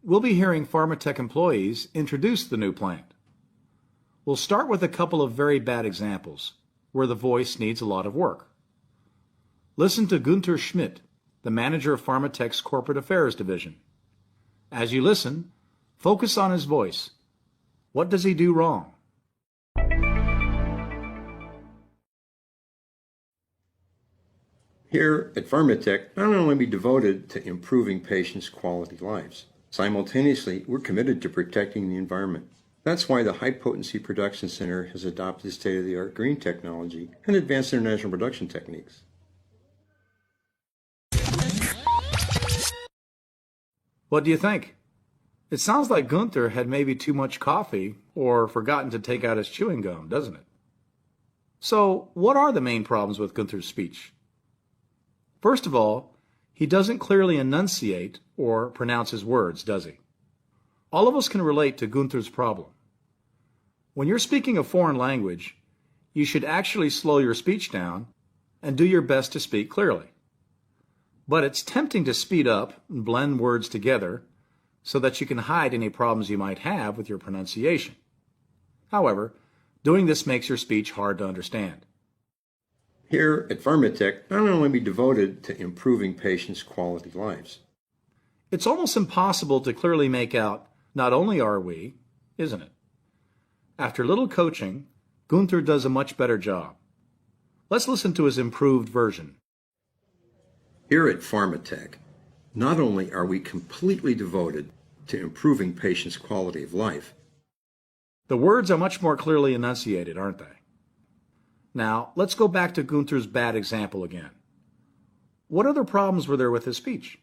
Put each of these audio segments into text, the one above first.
we'll be hearing Pharmatech employees introduce the new plant. We'll start with a couple of very bad examples where the voice needs a lot of work. Listen to Gunther Schmidt, the manager of Pharmatech's Corporate Affairs Division. As you listen, focus on his voice. What does he do wrong? Here at Pharmatech, not only are we devoted to improving patients' quality lives, simultaneously, we're committed to protecting the environment. That's why the High Potency Production Center has adopted state-of-the-art green technology and advanced international production techniques. What do you think? It sounds like Gunther had maybe too much coffee or forgotten to take out his chewing gum, doesn't it? So, what are the main problems with Gunther's speech? First of all, he doesn't clearly enunciate or pronounce his words, does he? All of us can relate to Gunther's problem. When you're speaking a foreign language, you should actually slow your speech down and do your best to speak clearly. But it's tempting to speed up and blend words together so that you can hide any problems you might have with your pronunciation. However, doing this makes your speech hard to understand. Here at Pharmatech, not only are we devoted to improving patients' quality lives. It's almost impossible to clearly make out, not only are we, isn't it? After little coaching, Gunther does a much better job. Let's listen to his improved version. Here at Pharmatech, not only are we completely devoted to improving patients' quality of life. The words are much more clearly enunciated, aren't they? Now, let's go back to Gunther's bad example again. What other problems were there with his speech?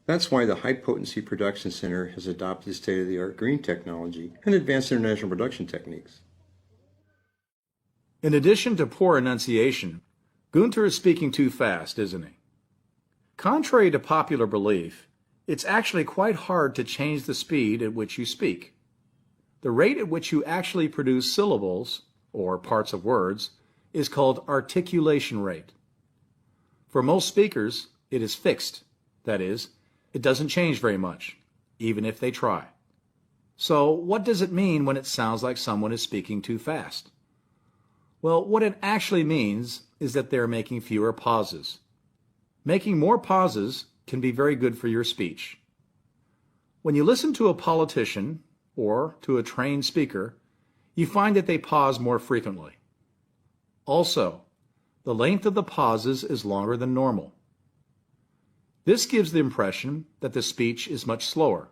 That's why the High Potency Production Center has adopted state-of-the-art green technology and advanced international production techniques. In addition to poor enunciation, Gunther is speaking too fast, isn't he? Contrary to popular belief, it's actually quite hard to change the speed at which you speak. The rate at which you actually produce syllables, or parts of words, is called articulation rate. For most speakers, it is fixed. That is, it doesn't change very much, even if they try. So, what does it mean when it sounds like someone is speaking too fast? Well, what it actually means is that they're making fewer pauses. Making more pauses can be very good for your speech. When you listen to a politician or to a trained speaker, you find that they pause more frequently. Also, the length of the pauses is longer than normal. This gives the impression that the speech is much slower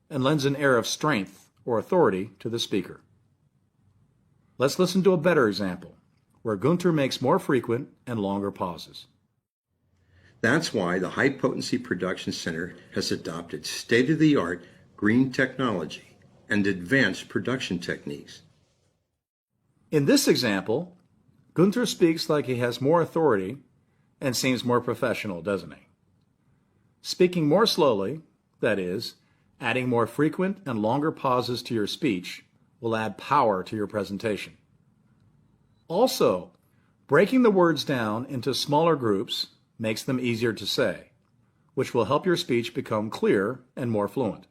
and lends an air of strength or authority to the speaker. Let's listen to a better example, where Gunther makes more frequent and longer pauses. That's why the High Potency Production Center has adopted state-of-the-art green technology and advanced production techniques. In this example, Gunther speaks like he has more authority and seems more professional, doesn't he? Speaking more slowly, that is, adding more frequent and longer pauses to your speech, will add power to your presentation. Also, breaking the words down into smaller groups makes them easier to say, which will help your speech become clear and more fluent.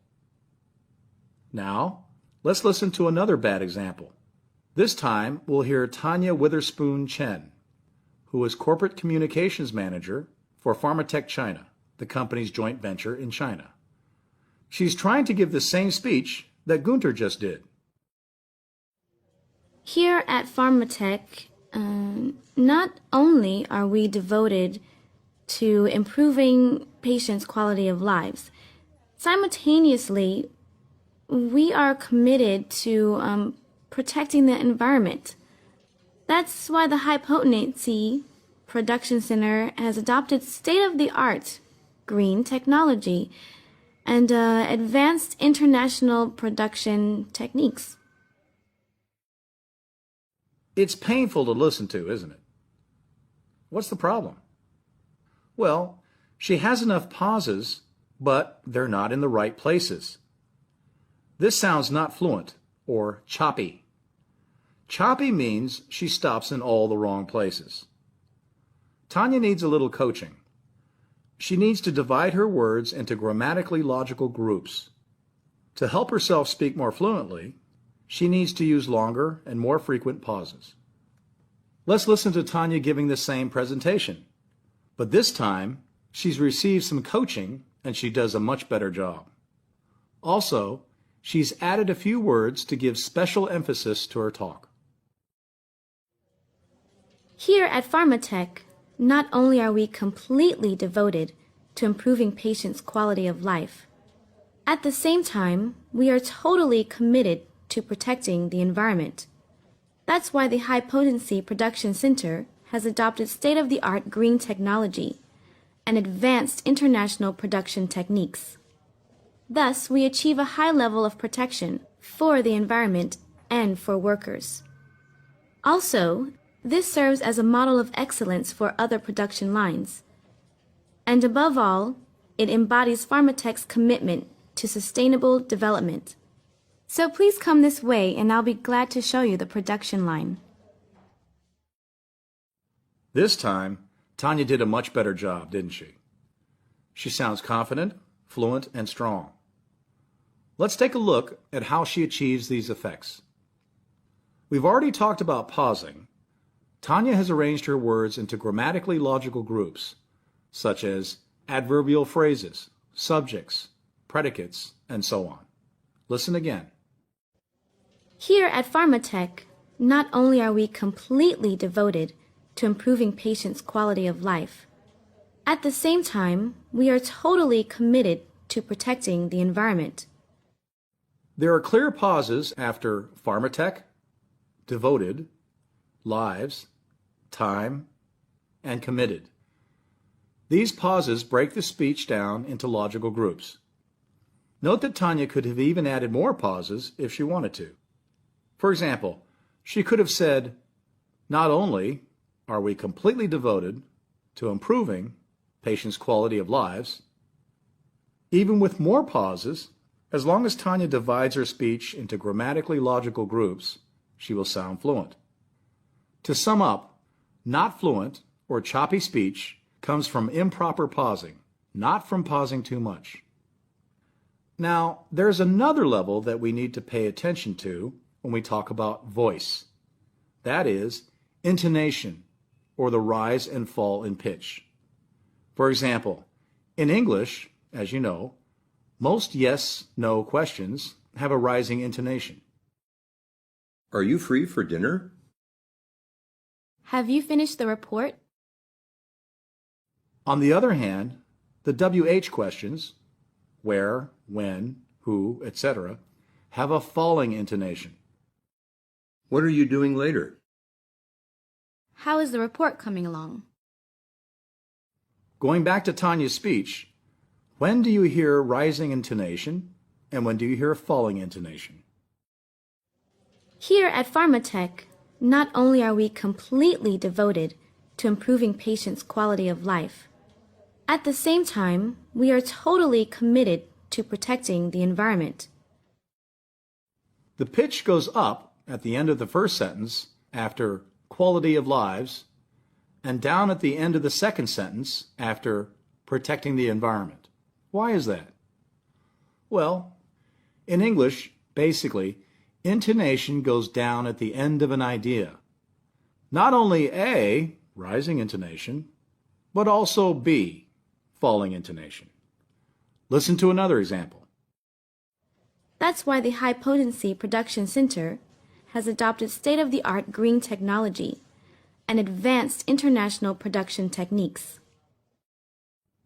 Now, let's listen to another bad example. This time, we'll hear Tanya Witherspoon Chen, who is Corporate Communications Manager for Pharmatech China, the company's joint venture in China. She's trying to give the same speech that Gunther just did. Here at Pharmatech, not only are we devoted to improving patients' quality of lives, simultaneously, we are committed to protecting the environment. That's why the High Potency Production Center has adopted state-of-the-art green technology and advanced international production techniques. It's painful to listen to, isn't it? What's the problem? Well, she has enough pauses, but they're not in the right places. This sounds not fluent or choppy. Choppy means she stops in all the wrong places. Tanya needs a little coaching. She needs to divide her words into grammatically logical groups. To help herself speak more fluently, she needs to use longer and more frequent pauses. Let's listen to Tanya giving the same presentation. But this time, she's received some coaching and she does a much better job. Also, she's added a few words to give special emphasis to her talk. Here at Pharmatech, not only are we completely devoted to improving patients' quality of life, at the same time, we are totally committed to protecting the environment. That's why the High Potency Production Center has adopted state-of-the-art green technology and advanced international production techniques. Thus, we achieve a high level of protection for the environment and for workers. Also, this serves as a model of excellence for other production lines. And above all, it embodies Pharmatech's commitment to sustainable development. So please come this way and I'll be glad to show you the production line. This time, Tanya did a much better job, didn't she? She sounds confident, fluent, and strong. Let's take a look at how she achieves these effects. We've already talked about pausing. Tanya has arranged her words into grammatically logical groups, such as adverbial phrases, subjects, predicates, and so on. Listen again. Here at Pharmatech, not only are we completely devoted to improving patients' quality of life, at the same time, we are totally committed to protecting the environment. There are clear pauses after Pharmatech, devoted, lives, time, and committed. These pauses break the speech down into logical groups. Note that Tanya could have even added more pauses if she wanted to. For example, she could have said, not only are we completely devoted to improving patients' quality of lives, even with more pauses, as long as Tanya divides her speech into grammatically logical groups, she will sound fluent. To sum up, not fluent or choppy speech comes from improper pausing, not from pausing too much. Now, there's another level that we need to pay attention to when we talk about voice. That is, intonation, or the rise and fall in pitch. For example, in English, as you know, most yes-no questions have a rising intonation. Are you free for dinner? Have you finished the report? On the other hand, the WH questions, where, when, who, etc., have a falling intonation. What are you doing later? How is the report coming along? Going back to Tanya's speech, when do you hear rising intonation and when do you hear falling intonation? Here at Pharmatech, not only are we completely devoted to improving patients' quality of life, at the same time, we are totally committed to protecting the environment. The pitch goes up at the end of the first sentence after quality of lives and down at the end of the second sentence after protecting the environment. Why is that? Well, in English, basically, intonation goes down at the end of an idea. Not only A, rising intonation, but also B, falling intonation. Listen to another example. That's why the High Potency Production Center has adopted state-of-the-art green technology and advanced international production techniques.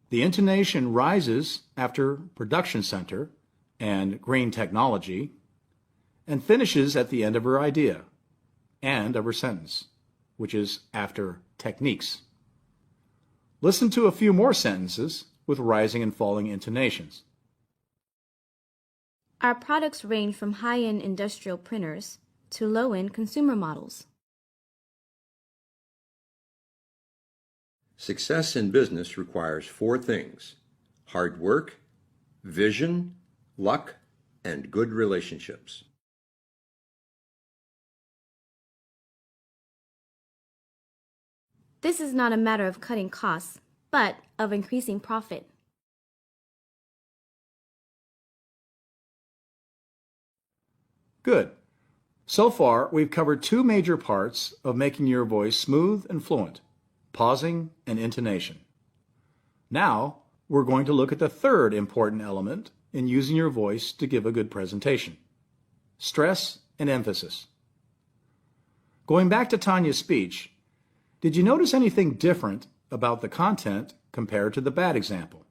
The intonation rises after production center and green technology and finishes at the end of her idea and of her sentence, which is after techniques. Listen to a few more sentences with rising and falling intonations. Our products range from high-end industrial printers to low-end consumer models. Success in business requires 4 things: hard work, vision, luck, and good relationships. This is not a matter of cutting costs, but of increasing profit. Good. So far, we've covered two major parts of making your voice smooth and fluent, pausing and intonation. Now, we're going to look at the third important element in using your voice to give a good presentation: stress and emphasis. Going back to Tanya's speech, did you notice anything different about the content compared to the bad example?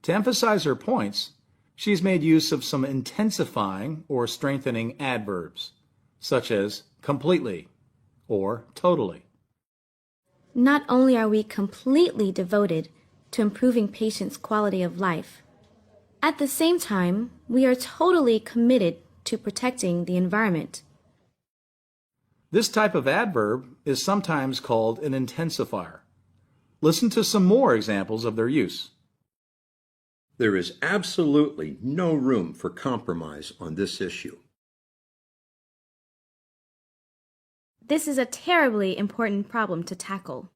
To emphasize her points, she's made use of some intensifying or strengthening adverbs, such as completely or totally. Not only are we completely devoted to improving patients' quality of life, at the same time, we are totally committed to protecting the environment. This type of adverb is sometimes called an intensifier. Listen to some more examples of their use. There is absolutely no room for compromise on this issue. This is a terribly important problem to tackle.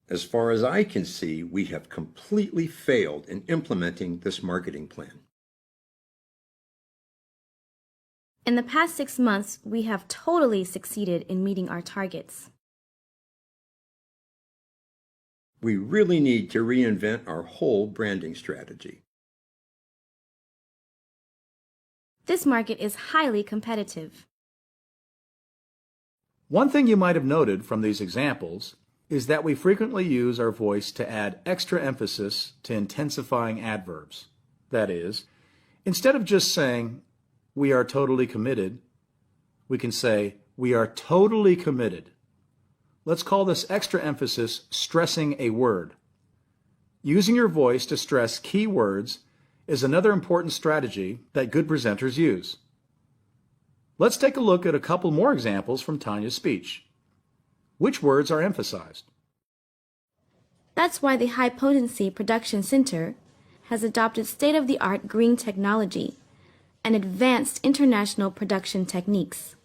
As far as I can see, we have completely failed in implementing this marketing plan. In the past 6 months, we have totally succeeded in meeting our targets. We really need to reinvent our whole branding strategy. This market is highly competitive. One thing you might have noted from these examples is that we frequently use our voice to add extra emphasis to intensifying adverbs. That is, instead of just saying, "We are totally committed," we can say, "We are totally committed." Let's call this extra emphasis stressing a word. Using your voice to stress key words is another important strategy that good presenters use. Let's take a look at a couple more examples from Tanya's speech. Which words are emphasized? That's why the High Potency Production Center has adopted state-of-the-art green technology and advanced international production techniques.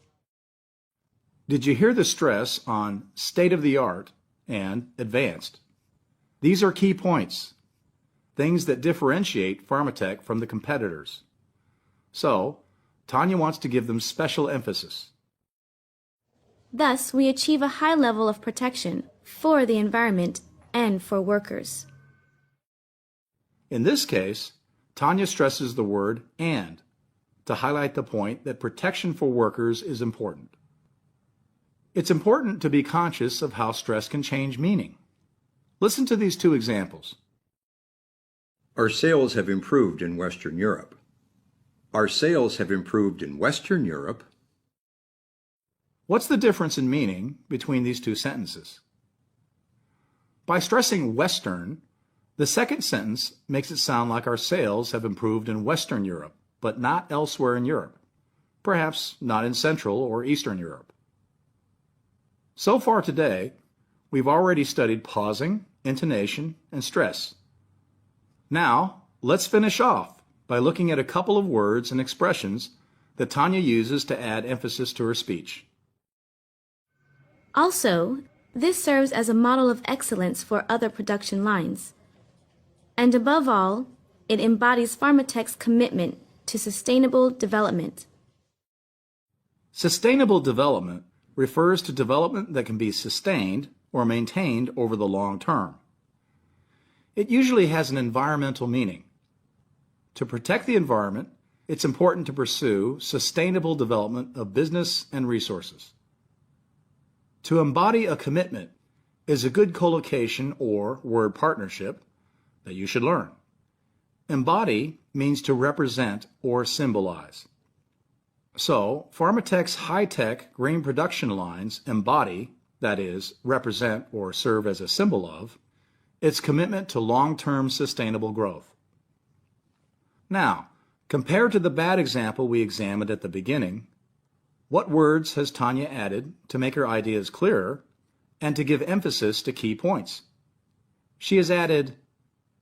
Did you hear the stress on state-of-the-art and advanced? These are key points, things that differentiate Pharmatech from the competitors. So, Tanya wants to give them special emphasis. Thus, we achieve a high level of protection for the environment and for workers. In this case, Tanya stresses the word "and" to highlight the point that protection for workers is important. It's important to be conscious of how stress can change meaning. Listen to these two examples. Our sales have improved in Western Europe. Our sales have improved in Western Europe. What's the difference in meaning between these two sentences? By stressing Western, the second sentence makes it sound like our sales have improved in Western Europe, but not elsewhere in Europe, perhaps not in Central or Eastern Europe. So far today, we've already studied pausing, intonation, and stress. Now, let's finish off by looking at a couple of words and expressions that Tanya uses to add emphasis to her speech. Also, this serves as a model of excellence for other production lines. And above all, it embodies Pharmatech's commitment to sustainable development. Sustainable development refers to development that can be sustained or maintained over the long term. It usually has an environmental meaning. To protect the environment, it's important to pursue sustainable development of business and resources. To embody a commitment is a good collocation or word partnership that you should learn. Embody means to represent or symbolize. So, Pharmatech's high-tech grain production lines embody, that is, represent or serve as a symbol of, its commitment to long-term sustainable growth. Now, compared to the bad example we examined at the beginning, what words has Tanya added to make her ideas clearer and to give emphasis to key points? She has added,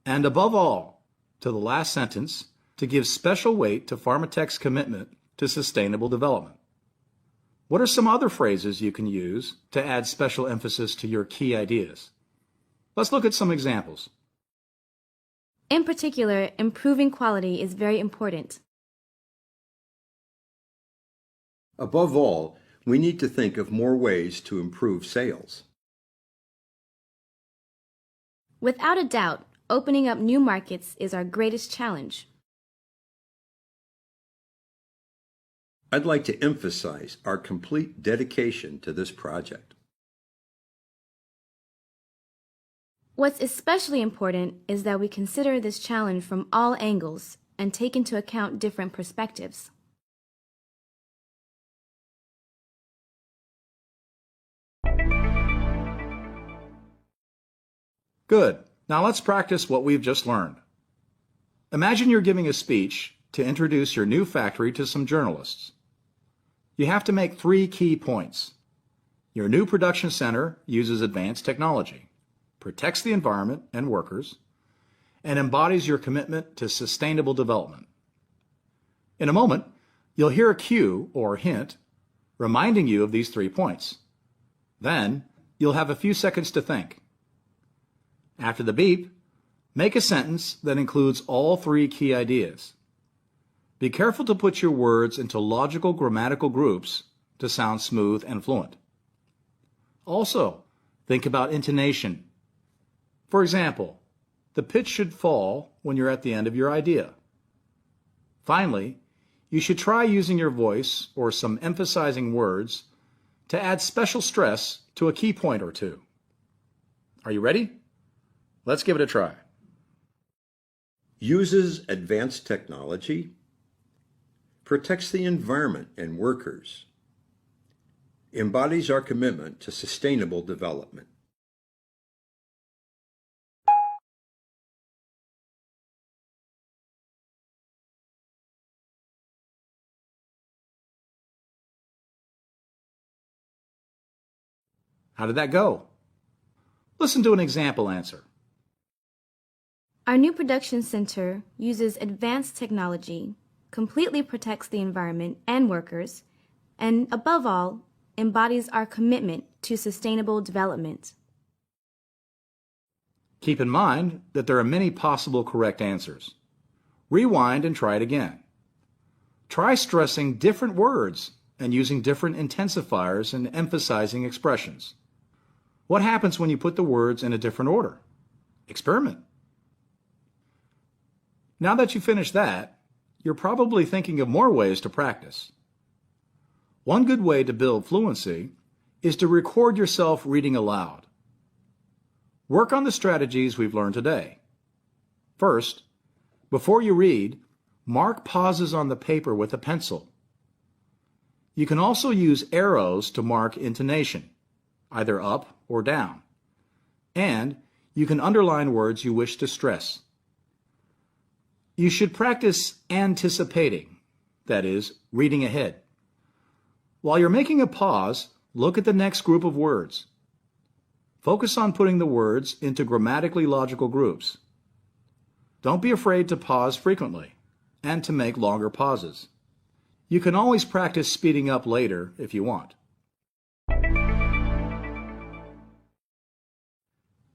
"and above all," to the last sentence to give special weight to Pharmatech's commitment to sustainable development. What are some other phrases you can use to add special emphasis to your key ideas? Let's look at some examples. In particular, improving quality is very important. Above all, we need to think of more ways to improve sales. Without a doubt, opening up new markets is our greatest challenge. I'd like to emphasize our complete dedication to this project. What's especially important is that we consider this challenge from all angles and take into account different perspectives. Good. Now let's practice what we've just learned. Imagine you're giving a speech to introduce your new factory to some journalists. You have to make 3 key points. Your new production center uses advanced technology, protects the environment and workers, and embodies your commitment to sustainable development. In a moment, you'll hear a cue or hint reminding you of these 3 points. Then, you'll have a few seconds to think. After the beep, make a sentence that includes all 3 key ideas. Be careful to put your words into logical grammatical groups to sound smooth and fluent. Also, think about intonation. For example, the pitch should fall when you're at the end of your idea. Finally, you should try using your voice or some emphasizing words to add special stress to a key point or 2. Are you ready? Let's give it a try. Uses advanced technology, protects the environment and workers, embodies our commitment to sustainable development. How did that go? Listen to an example answer. Our new production center uses advanced technology, completely protects the environment and workers, and above all, embodies our commitment to sustainable development. Keep in mind that there are many possible correct answers. Rewind and try it again. Try stressing different words and using different intensifiers and emphasizing expressions. What happens when you put the words in a different order? Experiment. Now that you've finished that, you're probably thinking of more ways to practice. One good way to build fluency is to record yourself reading aloud. Work on the strategies we've learned today. First, before you read, mark pauses on the paper with a pencil. You can also use arrows to mark intonation, either up or down. And you can underline words you wish to stress. You should practice anticipating, that is, reading ahead. While you're making a pause, look at the next group of words. Focus on putting the words into grammatically logical groups. Don't be afraid to pause frequently and to make longer pauses. You can always practice speeding up later if you want.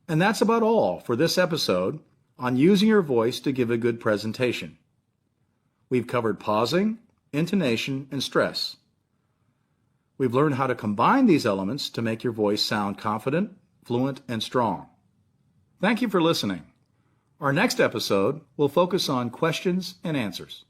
And that's about all for this episode on using your voice to give a good presentation. We've covered pausing, intonation, and stress. We've learned how to combine these elements to make your voice sound confident, fluent, and strong. Thank you for listening. Our next episode will focus on questions and answers.